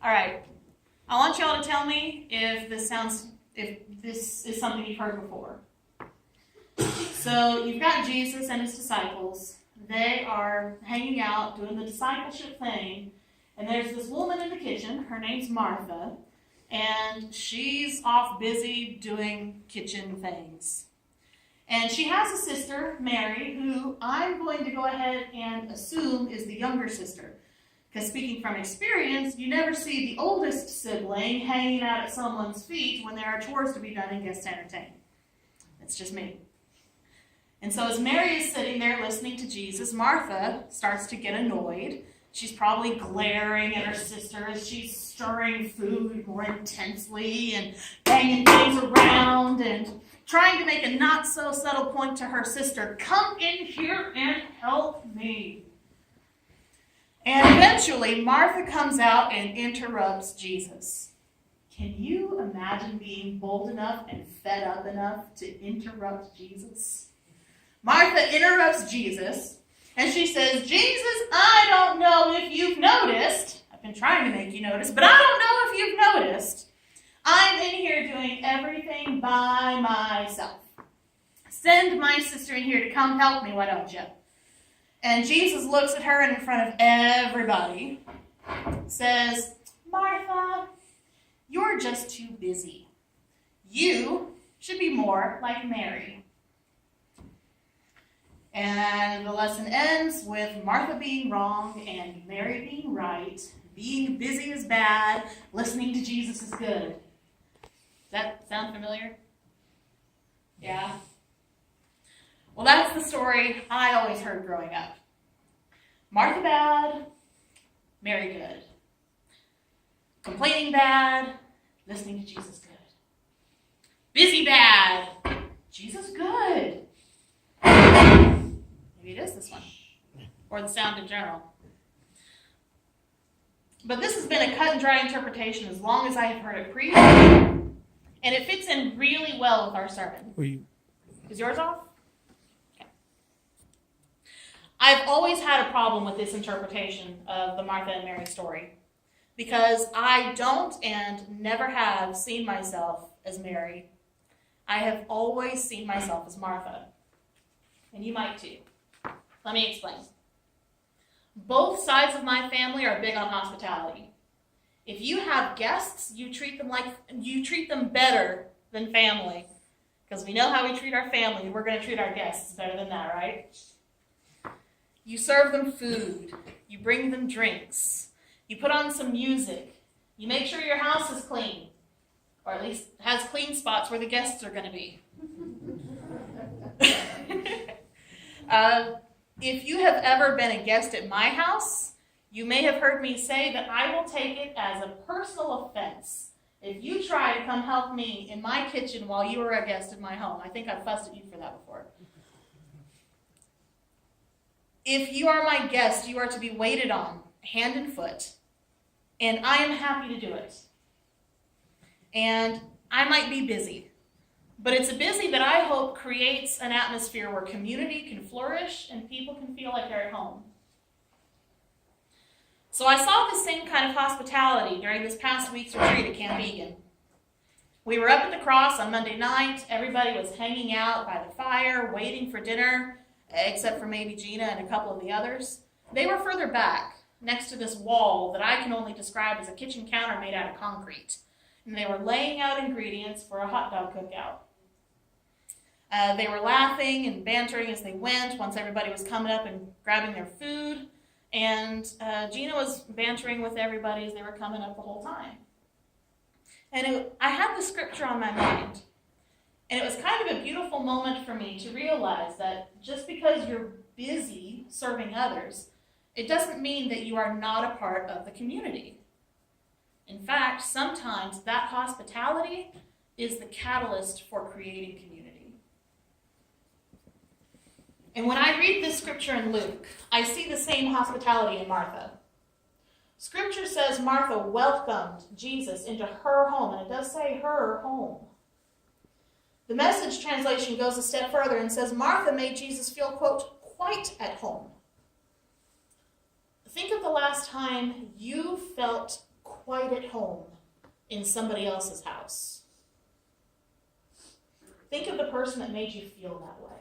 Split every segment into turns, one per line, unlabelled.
All right. I want y'all to tell me if this is something you've heard before. So you've got Jesus and his disciples. They are hanging out, doing the discipleship thing. And there's this woman in the kitchen. Her name's Martha. And she's off busy doing kitchen things. And she has a sister, Mary, who I'm going to go ahead and assume is the younger sister. Because speaking from experience, you never see the oldest sibling hanging out at someone's feet when there are chores to be done and guests entertained. It's just me. And so as Mary is sitting there listening to Jesus, Martha starts to get annoyed. She's probably glaring at her sister as she's stirring food more intensely and banging things around and trying to make a not-so-subtle point to her sister. Come in here and help me. And eventually, Martha comes out and interrupts Jesus. Can you imagine being bold enough and fed up enough to interrupt Jesus? Martha interrupts Jesus, and she says, Jesus, I don't know if you've noticed. I've been trying to make you notice, but I don't know if you've noticed. I'm in here doing everything by myself. Send my sister in here to come help me, why don't you? And Jesus looks at her and in front of everybody says, Martha, you're just too busy. You should be more like Mary. And the lesson ends with Martha being wrong and Mary being right. Being busy is bad. Listening to Jesus is good. Does that sound familiar? Yeah? Well, that's the story I always heard growing up. Martha bad, Mary good. Complaining bad, listening to Jesus good. Busy bad, Jesus good. Maybe it is this one. Or the sound in general. But this has been a cut and dry interpretation as long as I have heard it preached. And it fits in really well with our sermon. Is yours off? I've always had a problem with this interpretation of the Martha and Mary story because I don't and never have seen myself as Mary. I have always seen myself as Martha. And you might too. Let me explain. Both sides of my family are big on hospitality. If you have guests, you treat them better than family. Because we know how we treat our family, we're going to treat our guests better than that, right? You serve them food. You bring them drinks. You put on some music. You make sure your house is clean. Or at least has clean spots where the guests are going to be. If you have ever been a guest at my house, you may have heard me say that I will take it as a personal offense if you try to come help me in my kitchen while you are a guest in my home. I think I've fussed at you for that before. If you are my guest, you are to be waited on, hand and foot, and I am happy to do it. And I might be busy, but it's a busy that I hope creates an atmosphere where community can flourish and people can feel like they're at home. So I saw the same kind of hospitality during this past week's retreat at Camp Egan. We were up at the cross on Monday night. Everybody was hanging out by the fire, waiting for dinner, except for maybe Gina and a couple of the others. They were further back, next to this wall that I can only describe as a kitchen counter made out of concrete. And they were laying out ingredients for a hot dog cookout. They were laughing and bantering as they went once everybody was coming up and grabbing their food. And Gina was bantering with everybody as they were coming up the whole time. And I had the scripture on my mind. And it was kind of a beautiful moment for me to realize that just because you're busy serving others, it doesn't mean that you are not a part of the community. In fact, sometimes that hospitality is the catalyst for creating community. And when I read this scripture in Luke, I see the same hospitality in Martha. Scripture says Martha welcomed Jesus into her home, and it does say her home. The Message translation goes a step further and says Martha made Jesus feel, quote, quite at home. Think of the last time you felt quite at home in somebody else's house. Think of the person that made you feel that way.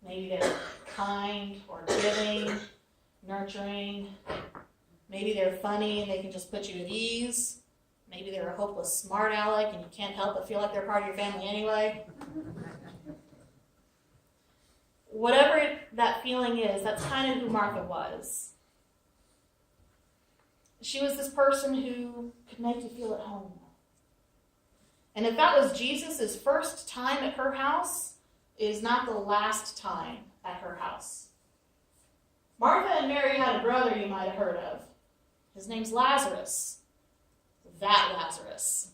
Maybe they're kind or giving, nurturing. Maybe they're funny and they can just put you at ease. Maybe they're a hopeless smart aleck and you can't help but feel like they're part of your family anyway. Whatever that feeling is, that's kind of who Martha was. She was this person who could make you feel at home. And if that was Jesus' first time at her house, it is not the last time at her house. Martha and Mary had a brother you might have heard of. His name's Lazarus. That Lazarus.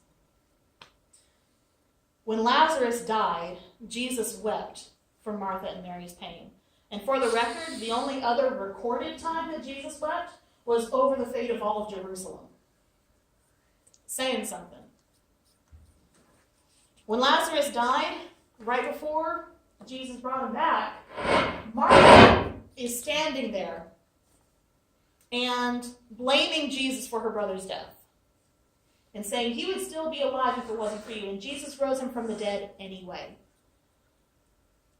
When Lazarus died, Jesus wept for Martha and Mary's pain. And for the record, the only other recorded time that Jesus wept was over the fate of all of Jerusalem. Saying something. When Lazarus died, right before Jesus brought him back, Martha is standing there and blaming Jesus for her brother's death and saying he would still be alive if it wasn't for you, and Jesus rose him from the dead anyway.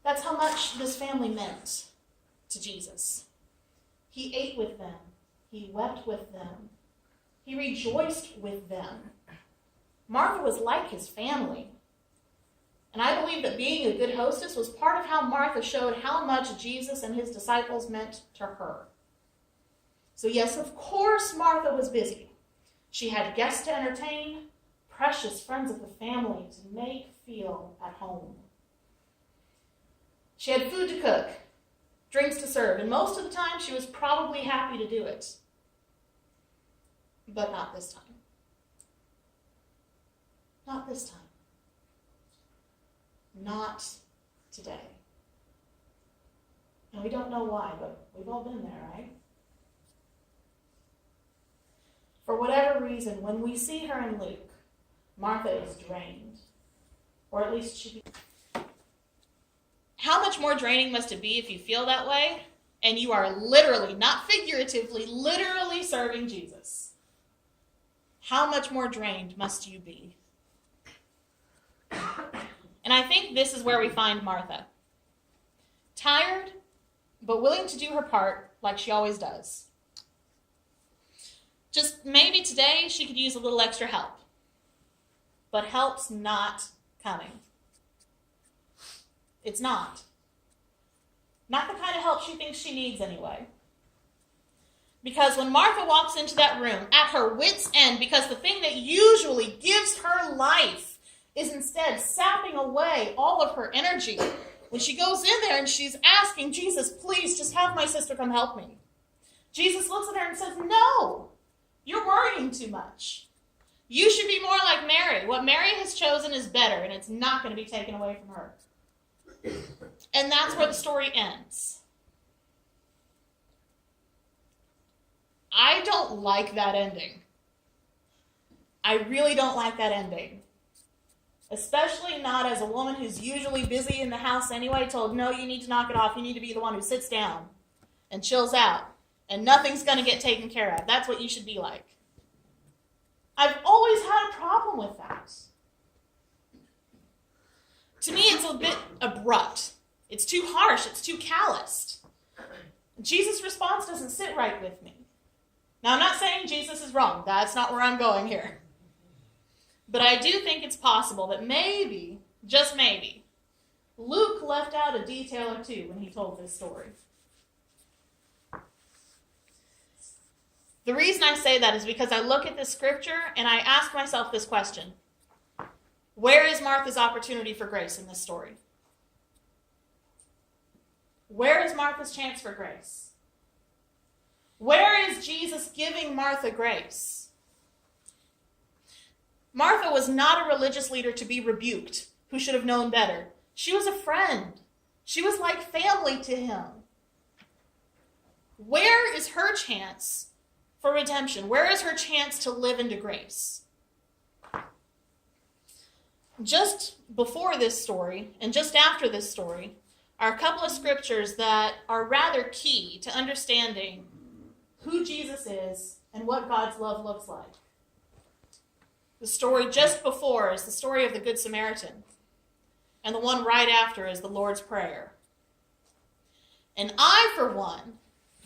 That's how much this family meant to Jesus. He ate with them. He wept with them. He rejoiced with them. Martha was like his family. And I believe that being a good hostess was part of how Martha showed how much Jesus and his disciples meant to her. So yes, of course, Martha was busy. She had guests to entertain, precious friends of the family to make feel at home. She had food to cook, drinks to serve, and most of the time she was probably happy to do it. But not this time. Not this time. Not today. And we don't know why, but we've all been there, right? For whatever reason, when we see her in Luke, Martha is drained. Or at least she... How much more draining must it be if you feel that way and you are literally, not figuratively, literally serving Jesus? How much more drained must you be? And I think this is where we find Martha. Tired, but willing to do her part like she always does. Just maybe today she could use a little extra help. But help's not coming. It's not. Not the kind of help she thinks she needs anyway. Because when Martha walks into that room at her wit's end, because the thing that usually gives her life is instead sapping away all of her energy, when she goes in there and she's asking Jesus, please just have my sister come help me. Jesus looks at her and says, no, you're worrying too much. You should be more like Mary. What Mary has chosen is better, and it's not going to be taken away from her. And that's where the story ends. I don't like that ending. I really don't like that ending. Especially not as a woman who's usually busy in the house anyway, told, no, you need to knock it off. You need to be the one who sits down and chills out, and nothing's going to get taken care of. That's what you should be like. I've always had a problem with that. To me, it's a bit abrupt. It's too harsh. It's too calloused. Jesus' response doesn't sit right with me. Now, I'm not saying Jesus is wrong. That's not where I'm going here. But I do think it's possible that maybe, just maybe, Luke left out a detail or two when he told this story. The reason I say that is because I look at this scripture and I ask myself this question. Where is Martha's opportunity for grace in this story? Where is Martha's chance for grace? Where is Jesus giving Martha grace? Martha was not a religious leader to be rebuked, who should have known better. She was a friend. She was like family to him. Where is her chance for redemption? Where is her chance to live into grace? Just before this story, and just after this story, are a couple of scriptures that are rather key to understanding who Jesus is and what God's love looks like. The story just before is the story of the Good Samaritan, and the one right after is the Lord's Prayer. And I, for one,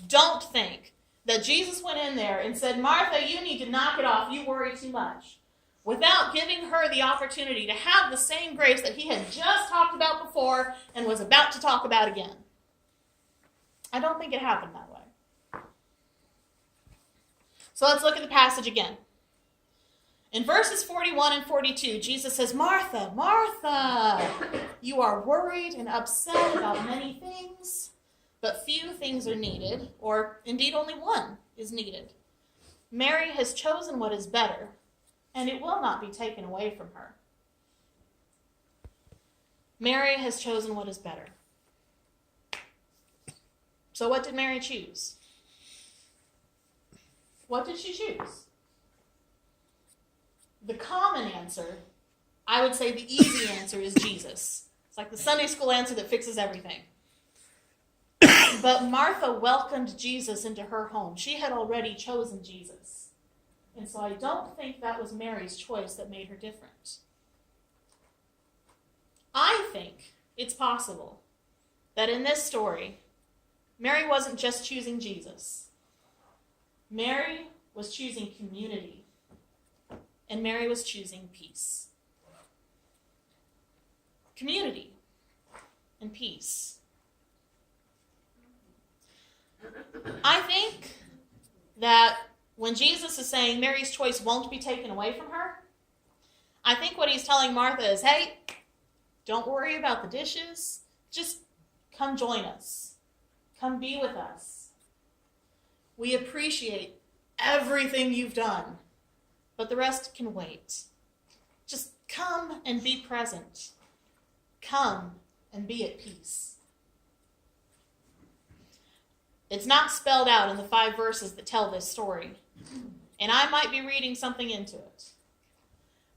don't think that Jesus went in there and said, Martha, you need to knock it off, you worry too much, without giving her the opportunity to have the same grace that he had just talked about before and was about to talk about again. I don't think it happened that way. So let's look at the passage again. In verses 41 and 42, Jesus says, Martha, Martha, you are worried and upset about many things, but few things are needed, or indeed only one is needed. Mary has chosen what is better, and it will not be taken away from her. Mary has chosen what is better. So what did Mary choose? What did she choose? The common answer, I would say the easy answer, is Jesus. It's like the Sunday school answer that fixes everything. But Martha welcomed Jesus into her home. She had already chosen Jesus. And so I don't think that was Mary's choice that made her different. I think it's possible that in this story, Mary wasn't just choosing Jesus. Mary was choosing community. And Mary was choosing peace. Community and peace. I think that when Jesus is saying Mary's choice won't be taken away from her, I think what he's telling Martha is, hey, don't worry about the dishes. Just come join us. Come be with us. We appreciate everything you've done, but the rest can wait. Just come and be present. Come and be at peace. It's not spelled out in the 5 verses that tell this story, and I might be reading something into it.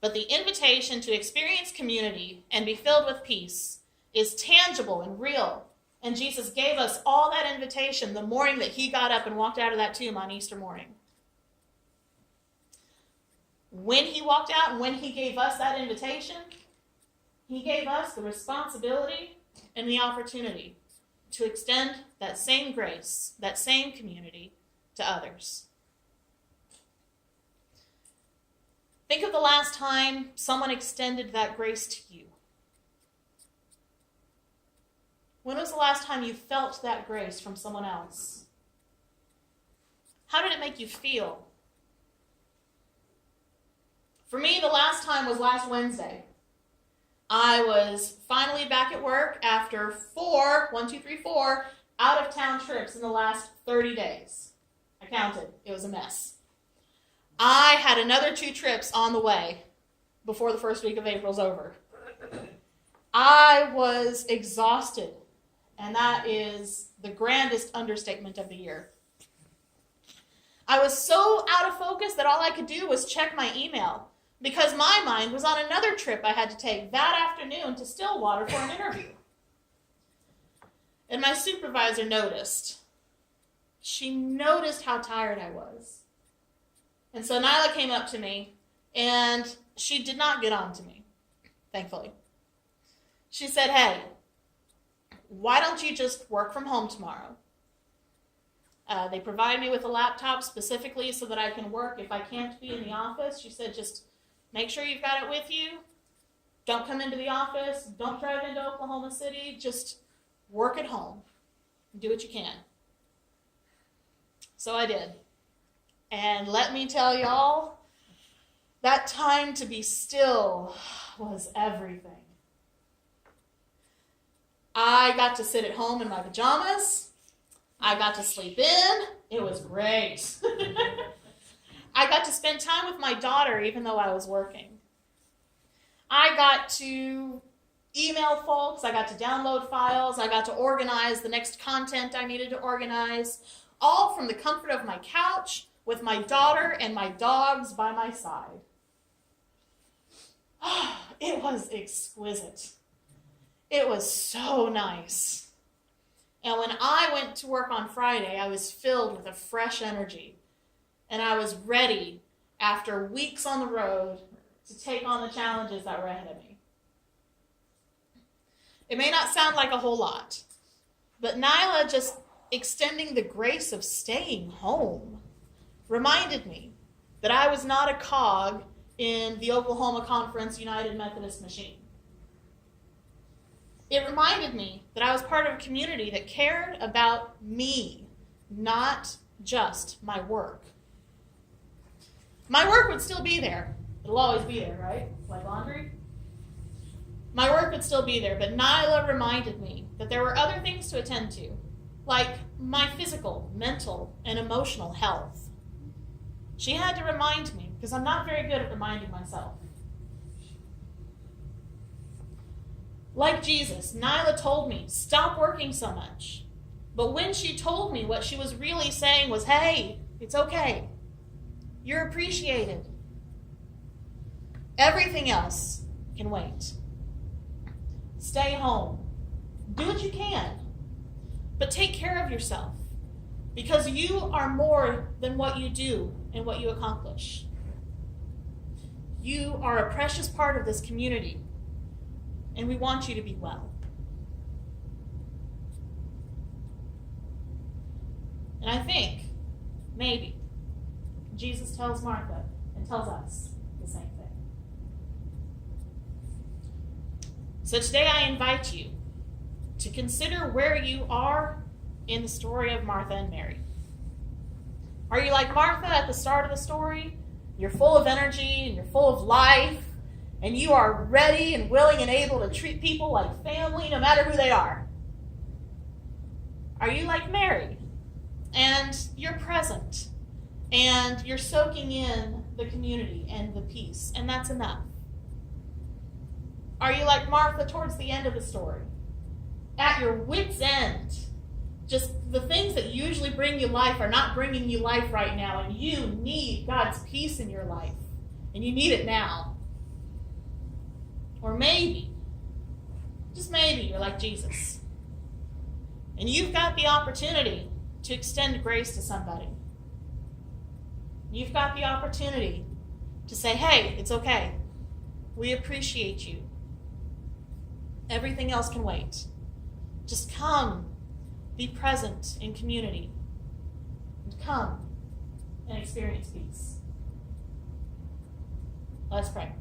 But the invitation to experience community and be filled with peace is tangible and real, and Jesus gave us all that invitation the morning that he got up and walked out of that tomb on Easter morning. When he walked out and when he gave us that invitation, he gave us the responsibility and the opportunity to extend that same grace, that same community to others. Think of the last time someone extended that grace to you. When was the last time you felt that grace from someone else? How did it make you feel? For me, the last time was last Wednesday. I was finally back at work after 4 out-of-town trips in the last 30 days. I counted. It was a mess. I had another 2 trips on the way before the first week of April's over. I was exhausted, and that is the grandest understatement of the year. I was so out of focus that all I could do was check my email, because my mind was on another trip I had to take that afternoon to Stillwater for an interview. And my supervisor noticed. She noticed how tired I was. And so Nyla came up to me, and she did not get on to me, thankfully. She said, hey, why don't you just work from home tomorrow? They provide me with a laptop specifically so that I can work if I can't be in the office. She said, just make sure you've got it with you. Don't come into the office. Don't drive into Oklahoma City. Just work at home. Do what you can. So I did. And let me tell y'all, that time to be still was everything. I got to sit at home in my pajamas. I got to sleep in. It was great. I got to spend time with my daughter even though I was working. I got to email folks. I got to download files. I got to organize the next content I needed to organize, all from the comfort of my couch with my daughter and my dogs by my side. It was exquisite. It was so nice. And when I went to work on Friday, I was filled with a fresh energy. and I was ready after weeks on the road to take on the challenges that were ahead of me. It may not sound like a whole lot, but Nyla just extending the grace of staying home reminded me that I was not a cog in the Oklahoma Conference United Methodist machine. It reminded me that I was part of a community that cared about me, not just my work. My work would still be there. It'll always be there, right? Like laundry. My work would still be there, but Nyla reminded me that there were other things to attend to, like my physical, mental, and emotional health. She had to remind me, because I'm not very good at reminding myself. Like Jesus, Nyla told me, stop working so much. But when she told me, what she was really saying was, hey, it's okay. You're appreciated. Everything else can wait. Stay home. Do what you can. But take care of yourself. Because you are more than what you do and what you accomplish. You are a precious part of this community. And we want you to be well. And I think, maybe, Jesus tells Martha and tells us the same thing. So today I invite you to consider where you are in the story of Martha and Mary. Are you like Martha at the start of the story? You're full of energy and you're full of life, and you are ready and willing and able to treat people like family no matter who they are. Are you like Mary, and you're present, and you're soaking in the community and the peace, and that's enough? Are you like Martha towards the end of the story, at your wit's end? Just the things that usually bring you life are not bringing you life right now, and you need God's peace in your life, and you need it now. Or maybe, just maybe, you're like Jesus, and you've got the opportunity to extend grace to somebody. You've got the opportunity to say, hey, it's okay. We appreciate you. Everything else can wait. Just come, be present in community, and come and experience peace. Let's pray.